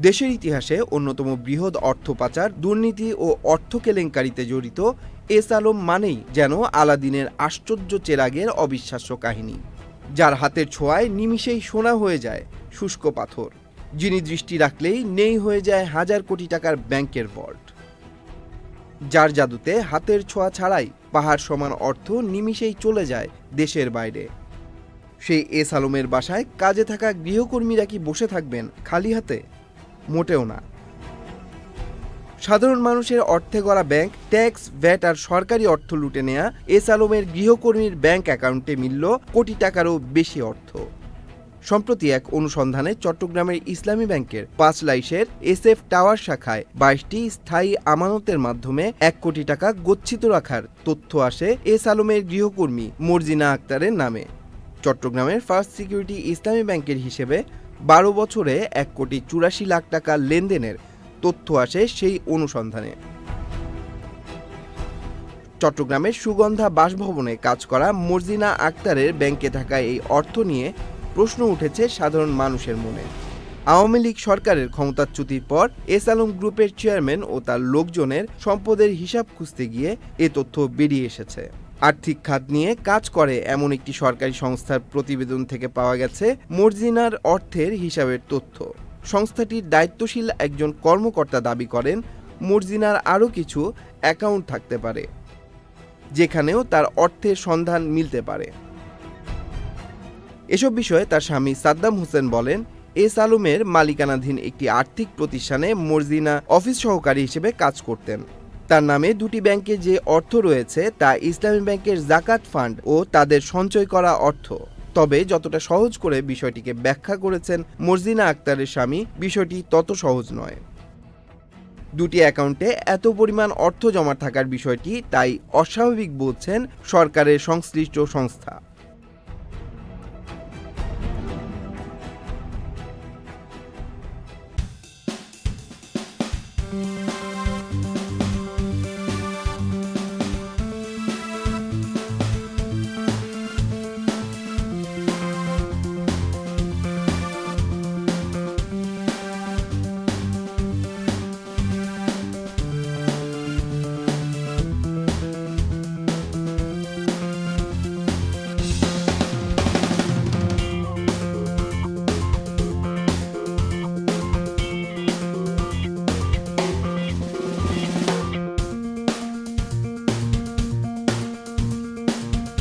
দেশের ইতিহাসে অন্যতম বৃহৎ অর্থ পাচার, দুর্নীতি ও অর্থ কেলেঙ্কারিতে জড়িত এস আলম মানেই যেন আলাদিনের আশ্চর্য চেরাগের অবিশ্বাস্য কাহিনী, যার হাতের ছোঁয়ায় নিমিষেই সোনা হয়ে যায় শুষ্ক পাথর, যিনি দৃষ্টি রাখলেই নেই হয়ে যায় হাজার কোটি টাকার ব্যাংকের ভল্ট, যার জাদুতে হাতের ছোঁয়া ছাড়াই পাহাড় সমান অর্থ নিমিষেই চলে যায় দেশের বাইরে। সেই এস আলমের বাসায় কাজে থাকা গৃহকর্মীরা কি বসে থাকবেন খালি হাতে? মোটেও না। সাধারণ মানুষের অর্থে গড়া ব্যাংক, ট্যাক্স, ভ্যাট আর সরকারি অর্থ লুটে নেয়া এস আলমের গৃহকর্মীর ব্যাংক অ্যাকাউন্টে মিলল কোটি টাকারও বেশি অর্থ। সম্প্রতি এক অনুসন্ধানে চট্টগ্রামের ইসলামী ব্যাংকের 5 লাইশের SF টাওয়ার শাখায় 22টি স্থায়ী আমানতের মাধ্যমে 1 কোটি টাকা গচ্ছিত রাখার তথ্য আসে এস আলমের গৃহকর্মী মর্জিনা আক্তারের নামে। চট্টগ্রামের ফার্স্ট সিকিউরিটি ইসলামী ব্যাংকের হিসেবে 12 বছরে 1,84 লাখ টাকা লেনদেনের তথ্য আসে সেই অনুসন্ধানে। চট্টগ্রামের সুগন্ধা বাসভবনে কাজ করা মর্জিনা আক্তারের ব্যাংকে থাকা এই অর্থ নিয়ে প্রশ্ন উঠেছে সাধারণ মানুষের মনে। আওয়ামী লীগ সরকারের ক্ষমতাচ্যুতির পর এস আলম গ্রুপের চেয়ারম্যান ও তার লোকজনের সম্পদের হিসাব খুঁজতে গিয়ে এ তথ্য বেরিয়ে এসেছে। আর্থিক খাত নিয়ে কাজ করে এমন একটি সরকারি সংস্থার প্রতিবেদন থেকে পাওয়া গেছে মর্জিনার অর্থের হিসাবের তথ্য। সংস্থাটির দায়িত্বশীল একজন কর্মকর্তা দাবি করেন মর্জিনার আরও কিছু অ্যাকাউন্ট থাকতে পারে, যেখানেও তার অর্থের সন্ধান মিলতে পারে। এসব বিষয়ে তার স্বামী সাদ্দাম হোসেন বলেন, এস আলমের মালিকানাধীন একটি আর্থিক প্রতিষ্ঠানে মর্জিনা অফিস সহকারী হিসেবে কাজ করতেন। তার নামে 2টি ব্যাংকে যে অর্থ রয়েছে তা ইসলামী ব্যাংকের জাকাত ফান্ড ও তাদের সঞ্চয় করা অর্থ। তবে যতটা সহজ করে বিষয়টিকে ব্যাখ্যা করেছেন মর্জিনা আক্তারের স্বামী, বিষয়টি তত সহজ নয়। 2টি অ্যাকাউন্টে এত পরিমাণ অর্থ জমা থাকার বিষয়টি তাই অস্বাভাবিক বলছেন সরকারের সংশ্লিষ্ট সংস্থা।